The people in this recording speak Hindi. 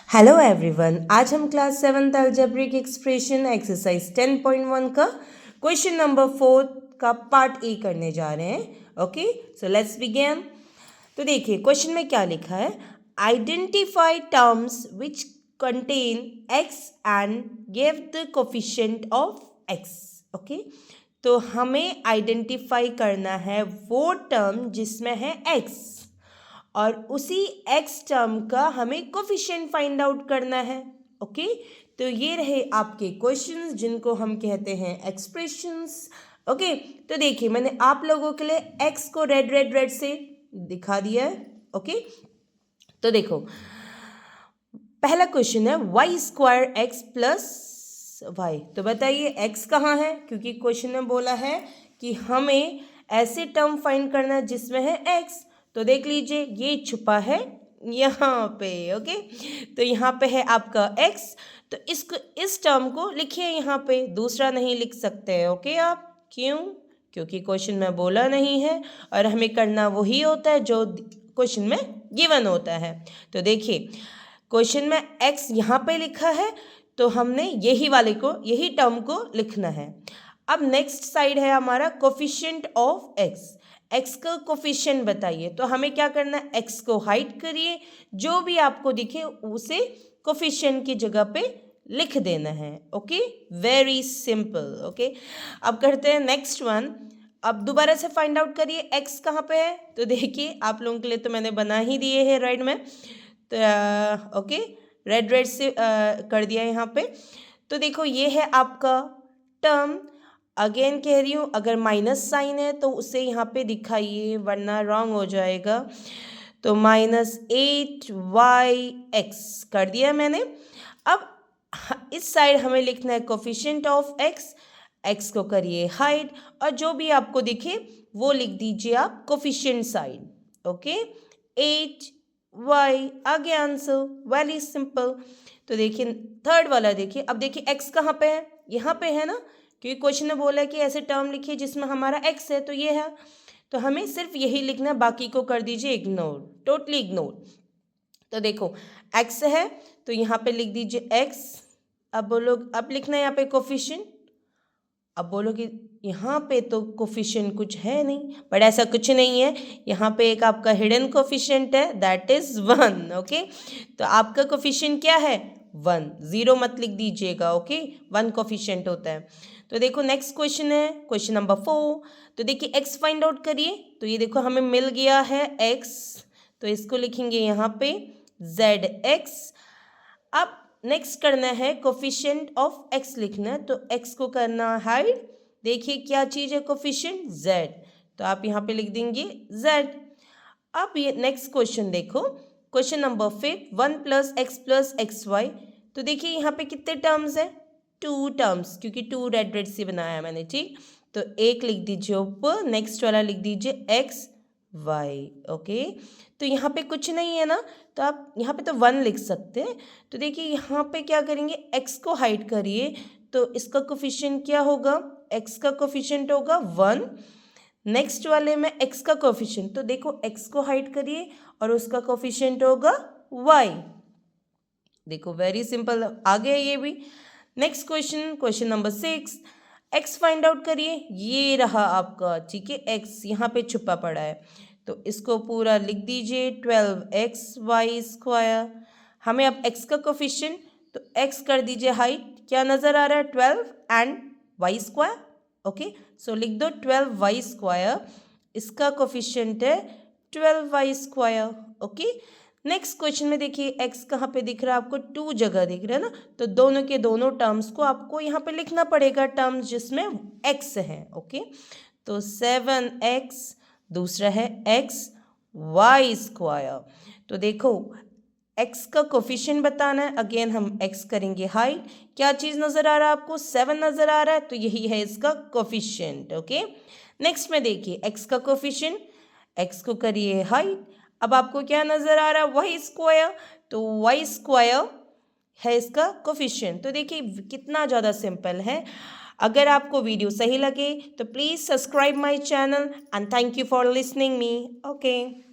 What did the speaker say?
हेलो एवरीवन, आज हम class 7th algebraic expression exercise 10.1 का क्वेश्चन नंबर 4 का पार्ट ए करने जा रहे हैं। Okay, so let's begin. तो देखिए क्वेश्चन में क्या लिखा है, identify terms which contain x and give the coefficient of x. Okay, तो हमें आइडेंटिफाई करना है वो टर्म जिसमें है एक्स और उसी एक्स टर्म का हमें कोफिशिएंट फाइंड आउट करना है। ओके, तो ये रहे आपके क्वेश्चंस जिनको हम कहते हैं एक्सप्रेशंस। ओके, तो देखिए मैंने आप लोगों के लिए एक्स को रेड रेड रेड से दिखा दिया है। ओके, तो देखो पहला क्वेश्चन है Y square X plus Y. तो बताइए एक्स कहाँ है, क्योंकि क्वेश्चन में बोला है कि हमें ऐसे टर्म फाइंड करना है जिसमें है एक्स। तो देख लीजिए ये छुपा है यहाँ पे। ओके, तो यहाँ पे है आपका x, तो इसको इस टर्म को लिखिए यहाँ पे, दूसरा नहीं लिख सकते हैं। ओके, आप क्यों? क्योंकि क्वेश्चन में बोला नहीं है और हमें करना वही होता है जो क्वेश्चन में गिवन होता है। तो देखिए क्वेश्चन में x यहाँ पे लिखा है तो हमने यही टर्म को लिखना है। अब नेक्स्ट साइड है हमारा कोफिशिएंट ऑफ एक्स का कोफिशिएंट बताइए। तो हमें क्या करना है, एक्स को हाइड करिए, जो भी आपको दिखे उसे कोफिशिएंट की जगह पे लिख देना है। Okay, very simple. ओके, अब करते हैं नेक्स्ट वन। अब दोबारा से फाइंड आउट करिए एक्स कहाँ पे है। तो देखिए आप लोगों के लिए तो मैंने बना ही दिए हैं रेड में, तो ओके रेड से कर दिया यहाँ पे। तो देखो ये है आपका टर्म। अगेन कह रही हूँ, अगर माइनस साइन है तो उसे यहाँ पे दिखाइए वरना रॉन्ग हो जाएगा। तो -8y(x) कर दिया मैंने। अब इस साइड हमें लिखना है कोफिशिएंट ऑफ x को करिए हाइड और जो भी आपको दिखे वो लिख दीजिए आप कोफिशिएंट साइड। ओके, 8y आगे आंसर, वेरी सिंपल। तो देखिए थर्ड वाला देखिए, अब देखिए x कहाँ पे है, यहाँ पे है ना, क्योंकि क्वेश्चन ने बोला है कि ऐसे टर्म लिखिए जिसमें हमारा x है, तो ये है। तो हमें सिर्फ यही लिखना है, बाकी को कर दीजिए इग्नोर, टोटली इग्नोर। तो देखो x है तो यहाँ पे लिख दीजिए x। अब बोलो, अब लिखना है यहाँ पे कोफिशिएंट। अब बोलो कि यहाँ पे तो कोफिशिएंट कुछ है नहीं, बट ऐसा कुछ नहीं है, यहाँ पे एक आपका हिडन कोफिशिएंट है, दैट इज 1। ओके, तो आपका कोफिशिएंट क्या है, 1, 0 मत लिख दीजिएगा। ओके, 1 कोफिशिएंट होता है। तो देखो नेक्स्ट क्वेश्चन है क्वेश्चन नंबर 4। तो देखिए x फाइंड आउट करिए। तो ये देखो हमें मिल गया है x, तो इसको लिखेंगे यहाँ पे zx। अब नेक्स्ट करना है कोफिशिएंट ऑफ x लिखना है, तो x को करना हाइड। देखिए क्या चीज़ है कोफिशिएंट, z, तो आप यहाँ पे लिख देंगे z। अब ये नेक्स्ट क्वेश्चन देखो, क्वेश्चन नंबर 5, 1 + x + xy। तो देखिए यहाँ पे कितने टर्म्स हैं, 2 टर्म्स, क्योंकि 2 रेड से बनाया है मैंने। ठीक, तो एक लिख दीजिए ऊपर, नेक्स्ट वाला लिख दीजिए x y। ओके, तो यहाँ पे कुछ नहीं है ना, तो आप यहाँ पे तो 1 लिख सकते हैं। तो देखिए यहाँ पे क्या करेंगे, x को हाइड करिए, तो इसका कोफिशिएंट क्या होगा, x का कोफिशिएंट होगा 1। नेक्स्ट वाले में x का कोफिशिएंट, तो देखो x को हाइड करिए और उसका कोफिशिएंट होगा y। देखो वेरी सिंपल, आ गया ये भी। Next question, question number 6, x find out करिए। ये रहा आपका, ठीक है, x यहाँ पे छुपा पड़ा है, तो इसको पूरा लिख दीजिए 12xy²। हमें अब x का कोफिशिएंट, तो x कर दीजिए हाइट, क्या नज़र आ रहा है, 12 एंड y²। ओके, सो लिख दो 12y², इसका कोफिशिएंट है 12y²। ओके, नेक्स्ट क्वेश्चन में देखिए x कहाँ पे दिख रहा है आपको, 2 जगह दिख रहा है ना, तो दोनों के दोनों टर्म्स को आपको यहाँ पे लिखना पड़ेगा, टर्म्स जिसमें x है। ओके, तो 7x, दूसरा है xy²। तो देखो x का कोफिशिएंट बताना है, अगेन हम x करेंगे हाइड। क्या चीज़ नज़र आ रहा है आपको, 7 नज़र आ रहा है, तो यही है इसका कोफिशिएंट। ओके, नेक्स्ट में देखिए x का कोफिशिएंट, x को करिए हाइड। अब आपको क्या नज़र आ रहा है, y², तो y² है इसका कोफिशिएंट। तो देखिए कितना ज़्यादा सिंपल है। अगर आपको वीडियो सही लगे तो please subscribe my channel and thank you for listening me. Okay.